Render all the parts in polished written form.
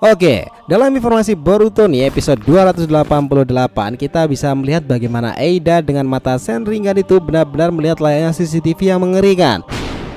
Oke, dalam informasi Boruto nih episode 288 kita bisa melihat bagaimana Eida dengan mata Senringan itu benar-benar melihat layaknya CCTV yang mengerikan.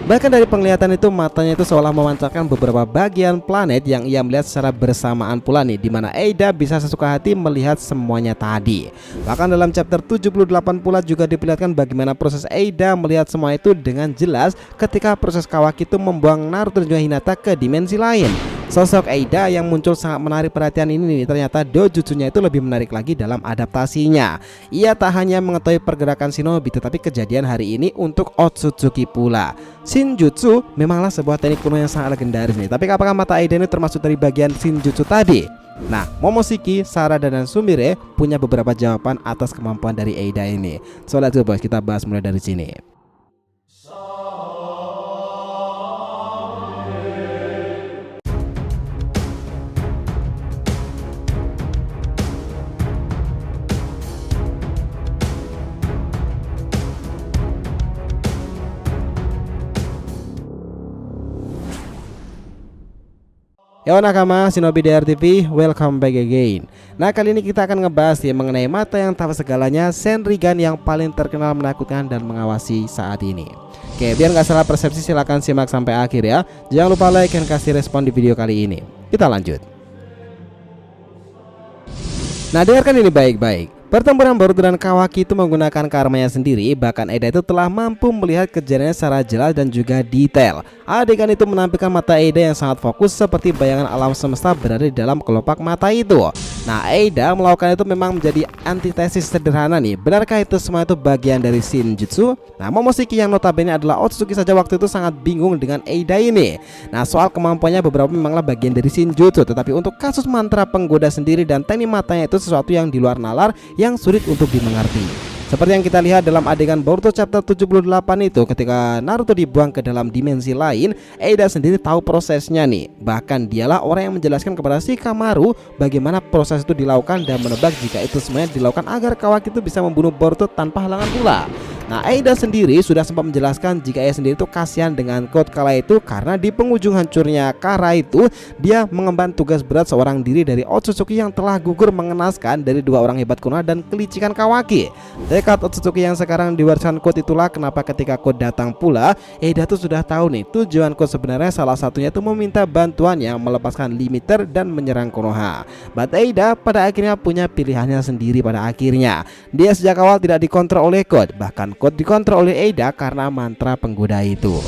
Bahkan dari penglihatan itu matanya itu seolah memancarkan beberapa bagian planet yang ia melihat secara bersamaan pula nih, dimana Eida bisa sesuka hati melihat semuanya tadi. Bahkan dalam chapter 78 pula juga diperlihatkan bagaimana proses Eida melihat semua itu dengan jelas ketika proses Kawaki itu membuang Naruto dan juga Hinata ke dimensi lain. Sosok Eida yang muncul sangat menarik perhatian ini nih, ternyata dojutsunya itu lebih menarik lagi dalam adaptasinya. Ia tak hanya mengetahui pergerakan shinobi tetapi kejadian hari ini untuk Otsutsuki pula. Shinjutsu memanglah sebuah teknik kuno yang sangat legendaris nih, tapi apakah mata Eida ini termasuk dari bagian Shinjutsu tadi? Nah, Momoshiki, Sarada, dan Sumire punya beberapa jawaban atas kemampuan dari Eida ini. So let's go boys, kita bahas mulai dari sini. Yo nakama, Shinobi DRTV, welcome back again. Nah, kali ini kita akan ngebahas ya mengenai mata yang tahu segalanya, Senringan yang paling terkenal menakutkan dan mengawasi saat ini. Oke, biar nggak salah persepsi silahkan simak sampai akhir ya. Jangan lupa like dan kasih respon di video kali ini. Kita lanjut. Nah, dengarkan ini baik-baik. Pertempuran Boruto dan Kawaki itu menggunakan karmanya sendiri. Bahkan Eida itu telah mampu melihat kejadiannya secara jelas dan juga detail. Adegan itu menampilkan mata Eida yang sangat fokus seperti bayangan alam semesta berada di dalam kelopak mata itu. Nah, Eida melakukan itu memang menjadi antitesis sederhana nih. Benarkah itu semua itu bagian dari Shinjutsu? Nah, Momoshiki yang notabene adalah Otsutsuki saja waktu itu sangat bingung dengan Eida ini. Nah, soal kemampuannya beberapa memanglah bagian dari Shinjutsu, tetapi untuk kasus mantra penggoda sendiri dan teknik matanya itu sesuatu yang di luar nalar yang sulit untuk dimengerti. Seperti yang kita lihat dalam adegan Boruto chapter 78 itu, ketika Naruto dibuang ke dalam dimensi lain, Eida sendiri tahu prosesnya nih. Bahkan dialah orang yang menjelaskan kepada Shikamaru bagaimana proses itu dilakukan dan menebak jika itu semuanya dilakukan agar Kawaki itu bisa membunuh Boruto tanpa halangan pula. Nah, Eida sendiri sudah sempat menjelaskan jika ia sendiri itu kasihan dengan Code kala itu karena di penghujung hancurnya Kara itu dia mengemban tugas berat seorang diri dari Otsutsuki yang telah gugur mengenaskan dari dua orang hebat kuno dan kelicikan Kawaki. Tekad Otsutsuki yang sekarang diwariskan Code itulah kenapa ketika Code datang pula, Eida tuh sudah tahu nih tujuan Code sebenarnya salah satunya itu meminta bantuannya melepaskan limiter dan menyerang Konoha. But Eida pada akhirnya punya pilihannya sendiri pada akhirnya. Dia sejak awal tidak dikontrol oleh Code, bahkan Code dikontrol oleh Eida karena mantra penggoda itu.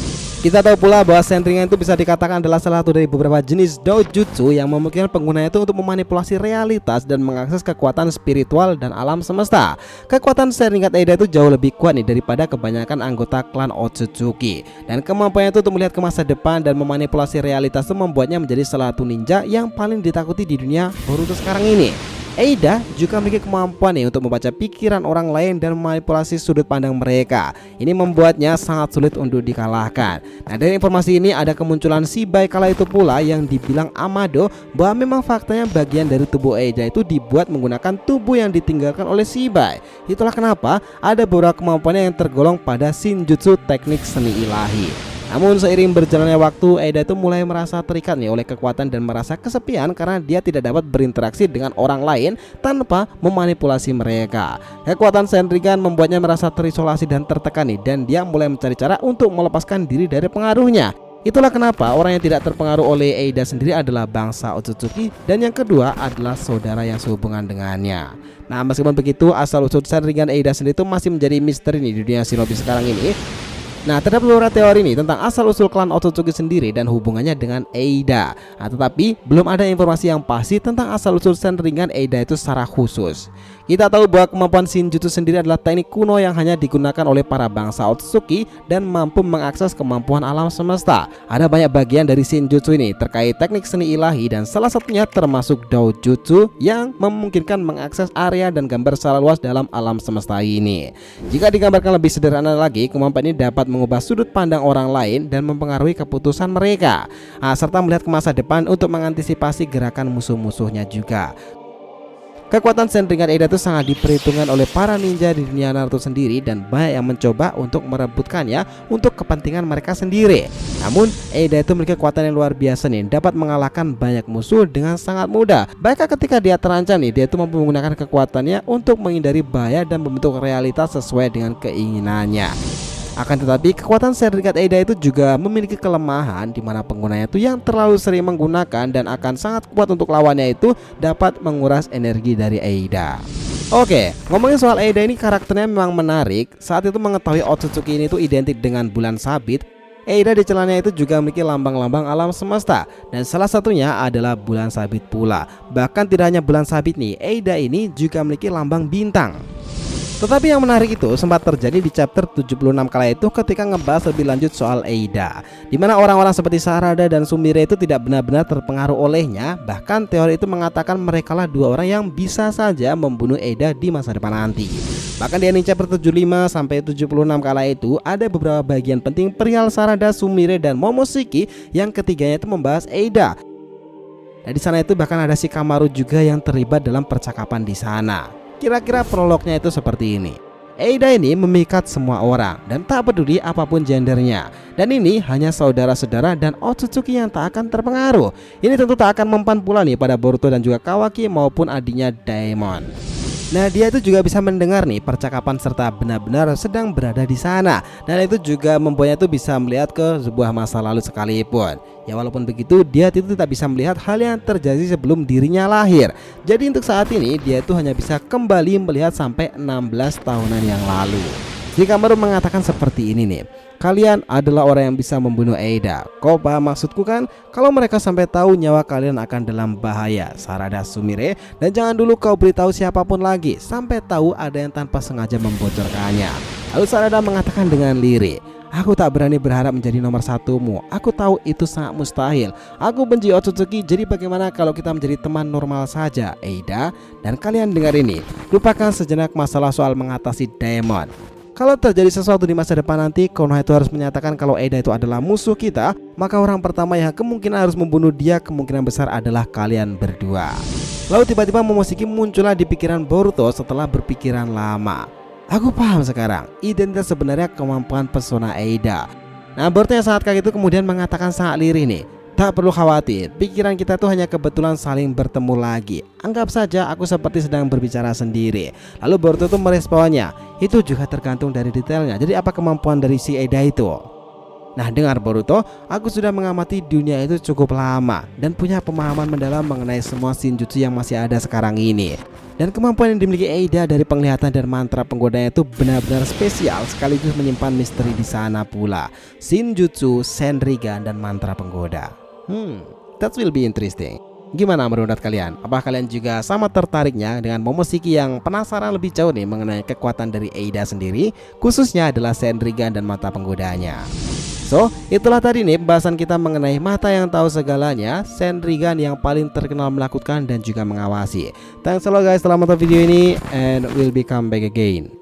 Kita tahu pula bahwa Senringan itu bisa dikatakan adalah salah satu dari beberapa jenis dojutsu yang memungkinkan penggunanya itu untuk memanipulasi realitas dan mengakses kekuatan spiritual dan alam semesta. Kekuatan Senringan Eida itu jauh lebih kuat nih daripada kebanyakan anggota klan Otsutsuki. Dan kemampuannya itu untuk melihat ke masa depan dan memanipulasi realitas itu membuatnya menjadi salah satu ninja yang paling ditakuti di dunia Boruto sekarang ini. Eida juga memiliki kemampuan nih untuk membaca pikiran orang lain dan memanipulasi sudut pandang mereka. Ini membuatnya sangat sulit untuk dikalahkan. Nah, dari informasi ini ada kemunculan Shibai kala itu pula yang dibilang Amado bahwa memang faktanya bagian dari tubuh Eida itu dibuat menggunakan tubuh yang ditinggalkan oleh Shibai. Itulah kenapa ada beberapa kemampuannya yang tergolong pada Shinjutsu, teknik seni ilahi. Namun seiring berjalannya waktu, Eida itu mulai merasa terikat nih oleh kekuatan dan merasa kesepian karena dia tidak dapat berinteraksi dengan orang lain tanpa memanipulasi mereka. Kekuatan Senringan membuatnya merasa terisolasi dan tertekan nih, dan dia mulai mencari cara untuk melepaskan diri dari pengaruhnya. Itulah kenapa orang yang tidak terpengaruh oleh Eida sendiri adalah bangsa Otsutsuki, dan yang kedua adalah saudara yang sehubungan dengannya. Nah, meskipun begitu, asal-usul Senringan Eida sendiri itu masih menjadi misteri nih di dunia shinobi sekarang ini. Nah, terdapat beberapa teori nih tentang asal-usul klan Otsutsuki sendiri dan hubungannya dengan Eida. Nah, tetapi belum ada informasi yang pasti tentang asal-usul Senringan Eida itu secara khusus. Kita tahu bahwa kemampuan Shinjutsu sendiri adalah teknik kuno yang hanya digunakan oleh para bangsa Otsutsuki dan mampu mengakses kemampuan alam semesta. Ada banyak bagian dari Shinjutsu ini terkait teknik seni ilahi dan salah satunya termasuk Dojutsu yang memungkinkan mengakses area dan gambar secara luas dalam alam semesta ini. Jika digambarkan lebih sederhana lagi, kemampuan ini dapat mengubah sudut pandang orang lain dan mempengaruhi keputusan mereka, serta melihat ke masa depan untuk mengantisipasi gerakan musuh-musuhnya juga. Kekuatan Senringan Eida itu sangat diperhitungkan oleh para ninja di dunia Naruto sendiri dan banyak yang mencoba untuk merebutkannya untuk kepentingan mereka sendiri. Namun Eida itu memiliki kekuatan yang luar biasa nih, dapat mengalahkan banyak musuh dengan sangat mudah. Bahkan ketika dia terancam nih, dia itu mampu menggunakan kekuatannya untuk menghindari bahaya dan membentuk realitas sesuai dengan keinginannya. Akan tetapi kekuatan Senringan Eida itu juga memiliki kelemahan di mana penggunanya itu yang terlalu sering menggunakan dan akan sangat kuat untuk lawannya itu dapat menguras energi dari Eida. Oke, ngomongin soal Eida ini, karakternya memang menarik. Saat itu mengetahui Otsutsuki ini itu identik dengan bulan sabit, Eida di celananya itu juga memiliki lambang-lambang alam semesta dan salah satunya adalah bulan sabit pula. Bahkan tidak hanya bulan sabit nih, Eida ini juga memiliki lambang bintang. Tetapi yang menarik itu sempat terjadi di chapter 76 kala itu ketika ngebahas lebih lanjut soal Eida, di mana orang-orang seperti Sarada dan Sumire itu tidak benar-benar terpengaruh olehnya. Bahkan teori itu mengatakan merekalah dua orang yang bisa saja membunuh Eida di masa depan nanti. Bahkan di ending chapter 75 sampai 76 kala itu ada beberapa bagian penting perihal Sarada, Sumire, dan Momoshiki yang ketiganya itu membahas Eida. Nah, di sana itu bahkan ada Shikamaru juga yang terlibat dalam percakapan di sana. Kira-kira prolognya itu seperti ini. Eida ini memikat semua orang dan tak peduli apapun gendernya. Dan ini hanya saudara-saudara dan Otsutsuki yang tak akan terpengaruh. Ini tentu tak akan mempan pula nih pada Boruto dan juga Kawaki maupun adiknya Daemon. Nah, dia itu juga bisa mendengar nih percakapan serta benar-benar sedang berada di sana. Dan itu juga membuatnya tuh bisa melihat ke sebuah masa lalu sekalipun. Ya walaupun begitu, dia itu tidak bisa melihat hal yang terjadi sebelum dirinya lahir. Jadi untuk saat ini dia itu hanya bisa kembali melihat sampai 16 tahunan yang lalu. Shikamaru mengatakan seperti ini nih. Kalian adalah orang yang bisa membunuh Eida. Kau paham maksudku kan? Kalau mereka sampai tahu, nyawa kalian akan dalam bahaya. Sarada, Sumire, dan jangan dulu kau beritahu siapapun lagi sampai tahu ada yang tanpa sengaja membocorkannya. Lalu Sarada mengatakan dengan lirih, aku tak berani berharap menjadi nomor satumu. Aku tahu itu sangat mustahil. Aku benci Otsutsuki, jadi bagaimana kalau kita menjadi teman normal saja, Eida? Dan kalian dengar ini, lupakan sejenak masalah soal mengatasi Daemon. Kalau terjadi sesuatu di masa depan nanti, Konoha itu harus menyatakan kalau Eida itu adalah musuh kita, maka orang pertama yang kemungkinan harus membunuh dia kemungkinan besar adalah kalian berdua. Lalu tiba-tiba Momoshiki muncullah di pikiran Boruto setelah berpikiran lama. Aku paham sekarang, identitas sebenarnya kemampuan pesona Eida. Nah, Boruto yang sangat kaget itu kemudian mengatakan sangat lirih nih. Tak perlu khawatir, pikiran kita tuh hanya kebetulan saling bertemu lagi. Anggap saja aku seperti sedang berbicara sendiri. Lalu Boruto tuh meresponnya, itu juga tergantung dari detailnya. Jadi apa kemampuan dari si Eida itu? Nah, dengar Boruto, aku sudah mengamati dunia itu cukup lama dan punya pemahaman mendalam mengenai semua shinjutsu yang masih ada sekarang ini. Dan kemampuan yang dimiliki Eida dari penglihatan dan mantra penggodanya itu benar-benar spesial sekaligus menyimpan misteri di sana pula. Shinjutsu, Senrigan, dan mantra penggoda. That will be interesting. Gimana menurut kalian? Apakah kalian juga sama tertariknya dengan Momoshiki yang penasaran lebih jauh nih mengenai kekuatan dari Eida sendiri, khususnya adalah Senrigan dan mata penggodanya? So, itulah tadi nih pembahasan kita mengenai mata yang tahu segalanya, Senrigan yang paling terkenal menakutkan dan juga mengawasi. Thanks a lot guys telah menonton video ini, and we'll be come back again.